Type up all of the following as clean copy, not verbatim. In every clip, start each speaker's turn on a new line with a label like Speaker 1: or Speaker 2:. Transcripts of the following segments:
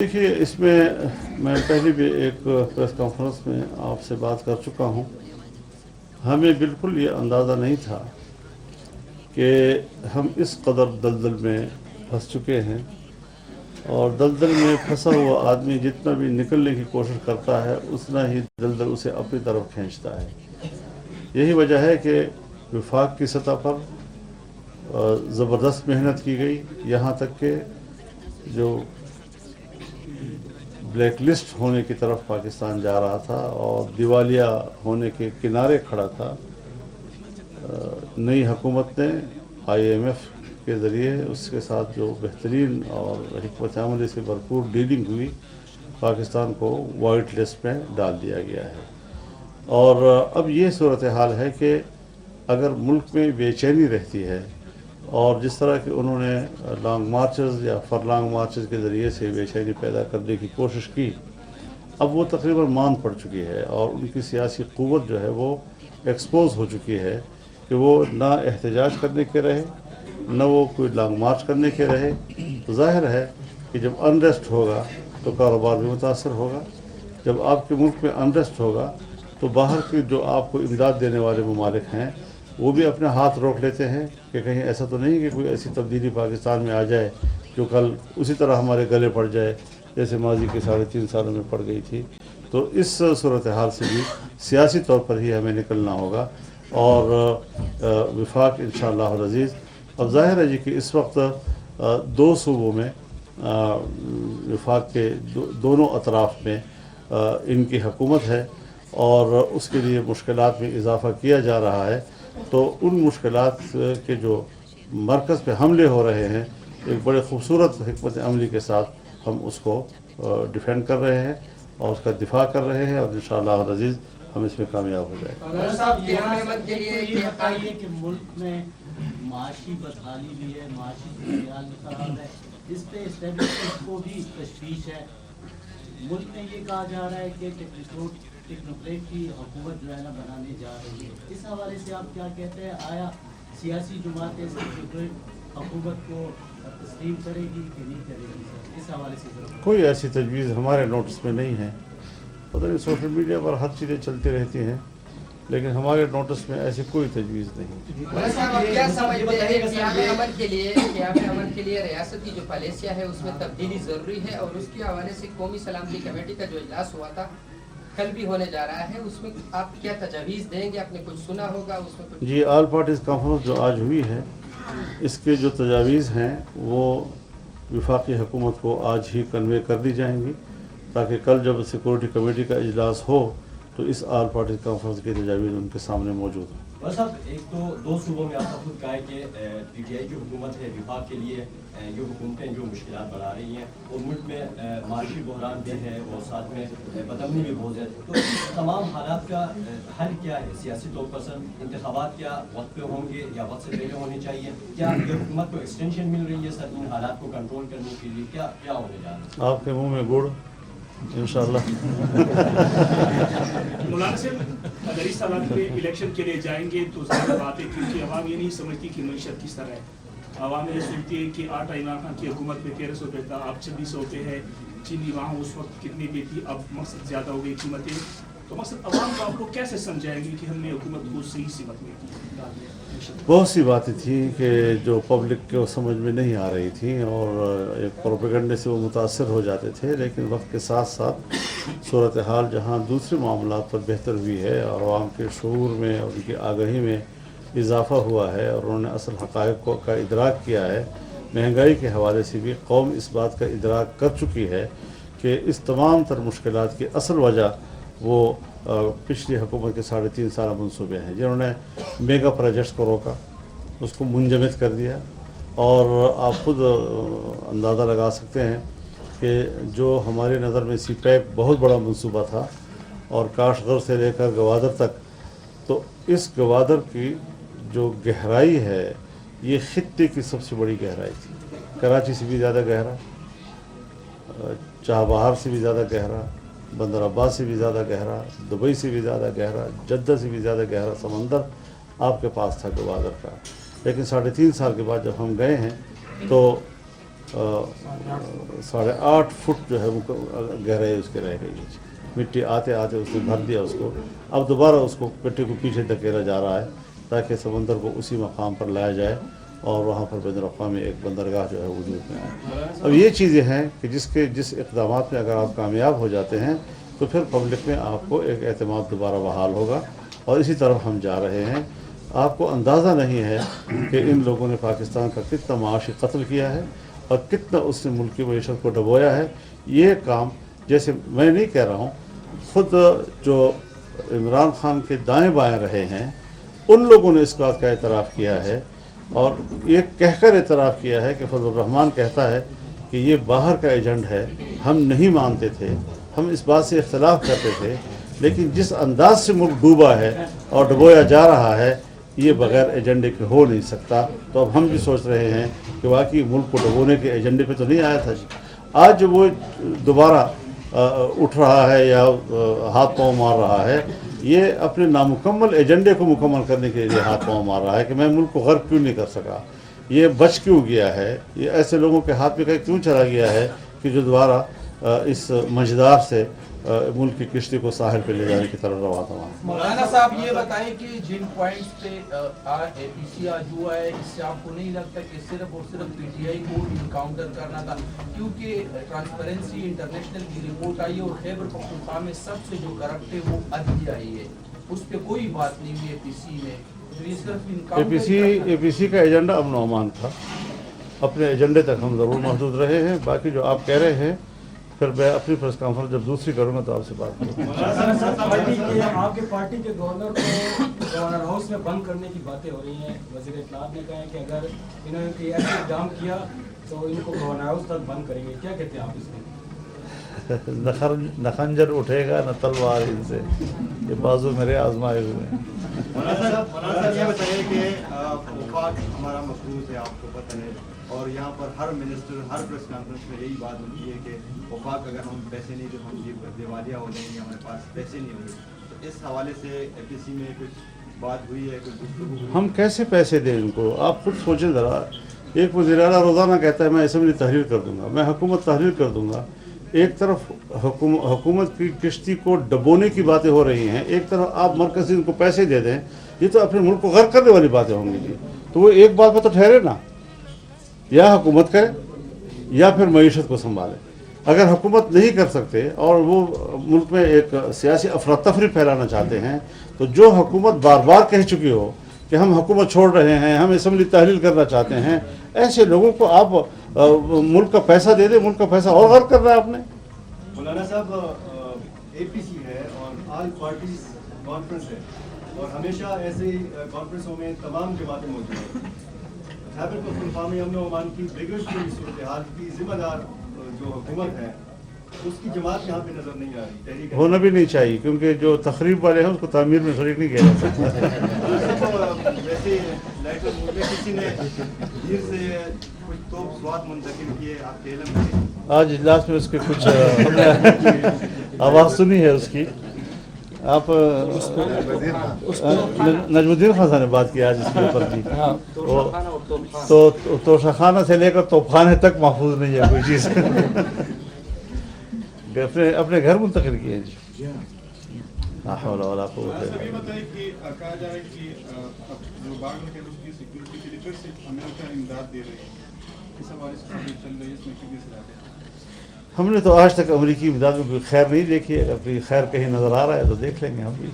Speaker 1: देखिए, इसमें मैं पहले भी एक प्रेस कॉन्फ्रेंस में आपसे बात कर चुका हूं। हमें बिल्कुल ये अंदाज़ा नहीं था कि हम इस कदर दलदल में फंस चुके हैं, और दलदल में फंसा हुआ आदमी जितना भी निकलने की कोशिश करता है उतना ही दलदल उसे अपनी तरफ खींचता है। यही वजह है कि वफाक की सतह पर ज़बरदस्त मेहनत की गई, यहाँ तक कि जो ब्लैक लिस्ट होने की तरफ पाकिस्तान जा रहा था और दिवालिया होने के किनारे खड़ा था। नई हुकूमत ने IMF के ज़रिए उसके साथ जो बेहतरीन और हिकमत अमली से भरपूर डीलिंग हुई, पाकिस्तान को वाइट लिस्ट में डाल दिया गया है। और अब ये सूरत हाल है कि अगर मुल्क में बेचैनी रहती है और जिस तरह के उन्होंने लॉन्ग मार्चेस या फरलॉन्ग मार्चेस के ज़रिए से बेचैनी पैदा करने की कोशिश की, अब वो तकरीबन मान पड़ चुकी है और उनकी सियासी क़ुव्वत जो है वो एक्सपोज हो चुकी है कि वो ना एहतजाज करने के रहे, न वो कोई लॉन्ग मार्च करने के रहे। तो ज़ाहिर है कि जब अनरेस्ट होगा तो कारोबार भी मुतासर होगा। जब आपके मुल्क में अनरेस्ट होगा तो बाहर के जो आपको इमदाद देने वाले ममालिक हैं वो भी अपने हाथ रोक लेते हैं कि कहीं ऐसा तो नहीं कि कोई ऐसी तब्दीली पाकिस्तान में आ जाए जो कल उसी तरह हमारे गले पड़ जाए जैसे माजी के 3.5 सालों में पड़ गई थी। तो इस सूरत हाल से भी सियासी तौर पर ही हमें निकलना होगा और वफाक इंशाअल्लाह अज़ीज़। अब ज़ाहिर है जी कि इस वक्त दो सूबों में वफाक के दोनों अतराफ़ में इनकी हुकूमत है और उसके लिए मुश्किलात में इजाफ़ा किया जा रहा है। तो उन मुश्किलात के जो मरकज़ पे हमले हो रहे हैं, एक बड़े खूबसूरत हिकमत अमली के साथ हम उसको डिफेंड कर रहे हैं और उसका दिफा कर रहे हैं और इंशाअल्लाह अज़ीज़ हम इसमें कामयाब हो
Speaker 2: जाएंगे। कि मुल्क में माशी बदहाली भी है, माशी सूरत खराब है, इस पे एस्टेब्लिशमेंट को भी तशवीश है। मुल्क में ये कहा जा रहा है कि टेक्नोक्रेट की हुकूमत जो है ना बनाने जा रही है। इस हवाले से आप क्या कहते हैं? आया सियासी जमातें इस टेक्नोक्रेट हुकूमत को तस्लीम करेगी कि नहीं करेगी? इस हवाले से
Speaker 1: कोई ऐसी तजवीज़ हमारे नोटिस में नहीं है। पता नहीं सोशल मीडिया पर हर चीज़ें चलती रहती हैं, लेकिन हमारे नोटिस में ऐसी कोई तजवीज़ नहीं।
Speaker 3: क्या समझते हैं क़याम-ए-अमन के लिए रियासती जो पॉलिसियाँ है उसमें तब्दीली ज़रूरी है? और उसके हवाले से कौमी सलामती कमेटी का जो इजलास हुआ था, कल भी होने जा रहा है, उसमें आप क्या तजवीज़ देंगे? आपने कुछ सुना होगा उसमें कुछ?
Speaker 1: जी, ऑल पार्टीज़ कॉन्फ्रेंस जो आज हुई है, इसके जो तजावीज़ हैं वो वफाकी हुकूमत को आज ही कन्वे कर दी जाएंगी, ताकि कल जब सिक्योरिटी कमेटी का इजलास हो तो इस ऑल पार्टी कॉन्फ्रेंस की तजावीज़ उनके सामने मौजूद हैं।
Speaker 4: बस साहब, एक तो दो सूबों में आपका खुद कहा है कि PTI की हुकूमत है, विफाक के लिए ये हुकूमतें जो मुश्किलात बढ़ा रही हैं और मुल्क में माशी बहरान भी है और साथ में बदअमनी भी बहुत है। तो तमाम हालात का हल क्या है सियासी तौर पर? सर, इंतखाबात क्या वक्त पे होंगे या वक्त से पहले होने चाहिए? क्या ये हुकूमत को एक्सटेंशन मिल रही है सर इन हालात को कंट्रोल करने के लिए? क्या होने जा रहा है?
Speaker 1: आपके मुँह में गुड़ इंशाअल्लाह।
Speaker 5: मौलाना साहब, अगर इस हालात पे इलेक्शन के लिए जाएंगे तो ज़्यादा बात है, क्योंकि अवाम ये नहीं समझती कि मईशत किस तरह है। अवाम ये सोचती है कि आटा इमरान खान की हुकूमत में 1300 रुपये था, अब 2600 पे है। चीनी वहाँ उस वक्त कितनी पे थी, अब मकसद ज़्यादा हो गई कीमतें। तो मकसद अवाम को आपको कैसे समझाएंगे कि हमने हुकूमत को सही सीमत में की?
Speaker 1: बहुत सी बातें थी कि जो पब्लिक को समझ में नहीं आ रही थी और एक प्रोपेगेंडे से वो मुतासर हो जाते थे, लेकिन वक्त के साथ साथ सूरत हाल जहाँ दूसरे मामलात पर बेहतर हुई है और आवाम के शऊर में और उनकी आगाही में इजाफ़ा हुआ है और उन्होंने असल हक़ाइक़ का इदराक किया है। महंगाई के हवाले से भी कौम इस बात का इदराक कर चुकी है कि इस तमाम तर मुश्किलात की असल वजह वो पिछली हुकूमत के 3.5 साल मनसूबे हैं, जिन्होंने मेगा प्रोजेक्ट्स को रोका, उसको मुंजमद कर दिया। और आप खुद अंदाज़ा लगा सकते हैं कि जो हमारी नज़र में CPEC बहुत बड़ा मनसूबा था और काशगर से लेकर गवादर तक, तो इस गवादर की जो गहराई है ये खित्ते की सबसे बड़ी गहराई थी। कराची से भी ज़्यादा गहरा, चाबहार से भी ज़्यादा गहरा, बंदर अब्बास से भी ज़्यादा गहरा, दुबई से भी ज़्यादा गहरा, जद्दा से भी ज़्यादा गहरा समंदर आपके पास था गवादर का। लेकिन 3.5 साल के बाद जब हम गए हैं तो 8.5 फुट जो है वो गहराई उसके रह गई है। मिट्टी आते आते उसने भर दिया उसको, अब दोबारा उसको गड्ढे को पीछे धकेला जा रहा है ताकि समंदर को उसी मकाम पर लाया जाए और वहाँ पर बैनुल-अक़वामी एक बंदरगाह जो है वजूद में आए। अब ये चीज़ें हैं कि जिस इक़दामात में अगर आप कामयाब हो जाते हैं तो फिर पब्लिक में आपको एक एतमाद दोबारा बहाल होगा, और इसी तरफ हम जा रहे हैं। आपको अंदाज़ा नहीं है कि इन लोगों ने पाकिस्तान का कितना माशी कत्ल किया है और कितना उसने मुल्क की मईशत को डबोया है। ये काम, जैसे मैं नहीं कह रहा हूँ, ख़ुद जो इमरान खान के दाएं बाएं रहे हैं उन लोगों ने इस बात का एतराफ़ किया है, और ये कहकर एतराफ़ किया है कि फजलुर रहमान कहता है कि ये बाहर का एजेंट है, हम नहीं मानते थे, हम इस बात से इख्तलाफ करते थे, लेकिन जिस अंदाज से मुल्क डूबा है और डुबोया जा रहा है ये बग़ैर एजेंडे के हो नहीं सकता। तो अब हम भी सोच रहे हैं कि वाकई मुल्क को डुबोने के एजेंडे पे तो नहीं आया था। आज वो दोबारा उठ रहा है या हाथ पाँव मार रहा है, ये अपने नामुकम्मल एजेंडे को मुकम्मल करने के लिए हाथ पाँव मार रहा है कि मैं मुल्क को गर्क क्यों नहीं कर सका, ये बच क्यों गया है, ये ऐसे लोगों के हाथ में कहीं क्यों चला गया है कि जो दोबारा इस मझदार से मुल्क की किश्ती को साहिल पे ले जाने की तरफ रवाना हुआ।
Speaker 6: मौलाना साहब ये बताएं कि जिन पॉइंट्स पे APC आज हुआ है, इससे आपको नहीं लगता कि सिर्फ और सिर्फ PTI को इनकाउंटर करना था, क्योंकि ट्रांसपेरेंसी इंटरनेशनल की रिपोर्ट आई है और खैबर पख्तूनख्वा में सबसे जो करप्ट है वो अदलिया आई है, उस पर कोई बात नहीं हुई APC में, तो ये सिर्फ
Speaker 1: APC का एजेंडा अमन व अमान था, अपने एजेंडे तक हम ज़रूर महदूद रहे हैं। बाकी जो आप कह रहे हैं, फिर मैं अपनी प्रेस कॉन्फ्रेंस जब दूसरी करूँगा तो आपसे बात करूँगा।
Speaker 7: आपके पार्टी के गवर्नर को गवर्नर हाउस में बंद करने की बातें हो रही हैं। वज़ीर इत्तलात ने कहा है कि अगर इन्होंने कोई ऐसा इक़दाम किया तो इनको गवर्नर हाउस तक बंद करेंगे, क्या कहते हैं आप इसमें?
Speaker 1: न खंजर उठेगा न तलवार इनसे, ये बाजू मेरे आजमाए हुए हैं।
Speaker 8: मौलाना ये बताइए कि वफाक हमारा मखरूज है, आपको पता है, और यहाँ पर हर मिनिस्टर हर प्रेस कॉन्फ्रेंस में यही बात होती है कि वफाक अगर हम पैसे नहीं तो हम दिवालिया हो जाएंगे, हमारे पास पैसे नहीं होंगे। तो इस हवाले से APC में कुछ बात हुई है, कुछ गुफ्तगू? हम
Speaker 1: कैसे पैसे दें इनको, आप खुद सोचें ज़रा। एक वज़ीर आला रोज़ाना कहता है मैं असेंबली तहरीर कर दूँगा, मैं हुकूमत तहरीर कर दूँगा। एक तरफ हुकूमत की किश्ती को डबोने की बातें हो रही हैं, एक तरफ आप मरकज़ी इनको पैसे दे दें, ये तो अपने मुल्क को गर्क करने वाली बातें होंगी जी। तो वो एक बात पर तो ठहरे ना, या हुकूमत करे या फिर मईशत को संभाले। अगर हुकूमत नहीं कर सकते और वो मुल्क में एक सियासी अफरा तफरी फैलाना चाहते हैं, तो जो हुकूमत बार बार कह चुकी हो कि हम हुकूमत छोड़ रहे हैं, हम असेंबली तहलील करना चाहते हैं, ऐसे लोगों को आप मुल्क का पैसा दे दें, मुल्क का पैसा और गर्क कर रहा है आपने।
Speaker 8: मौलाना साहब APC है और ऑल पार्टीज कॉन्फ्रेंस है, और हमेशा ऐसे कॉन्फ्रेंसों में तमाम जमातें मौजूद हैं। खैबर पख्तूनख्वा में अमन व अमान की बिगड़ती सूरत हाल की जिम्मेदार जो हुकूमत है उसकी जमात यहाँ पे नजर नहीं आ रही।
Speaker 1: होना भी नहीं चाहिए, क्योंकि जो तखरीब वाले हैं उसको तामीर में शरीक नहीं किया जा सकता।
Speaker 8: वैसे किसी ने धीर से कुछ तोप स्वाद मुंतकिल किए आपके इल्म में?
Speaker 1: आज इजलास में उसके कुछ हमने आवाज़ सुनी है उसकी। आप नजमुद्दीन खान साहब ने बात की आज इसके ऊपर जी। तो तोशाखाना से लेकर तोपखाने तक महफूज नहीं है कोई चीज़। अपने घर मुंतकिल किए जी।
Speaker 9: सभी बताइए कि कहा जा रहा है कि जो बाग में उसकी सिक्योरिटी के लिए फिर से अमेरिका इमदाद दे रही है, इस हवाले से चल रही है, इसमें कितनी सलाह?
Speaker 1: हमने तो आज तक अमेरिकी इमदाद में कोई खैर नहीं देखी है। अगर कोई खैर कहीं नज़र आ रहा है तो देख लेंगे हम भी।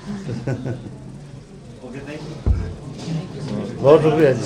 Speaker 1: बहुत शुक्रिया जी।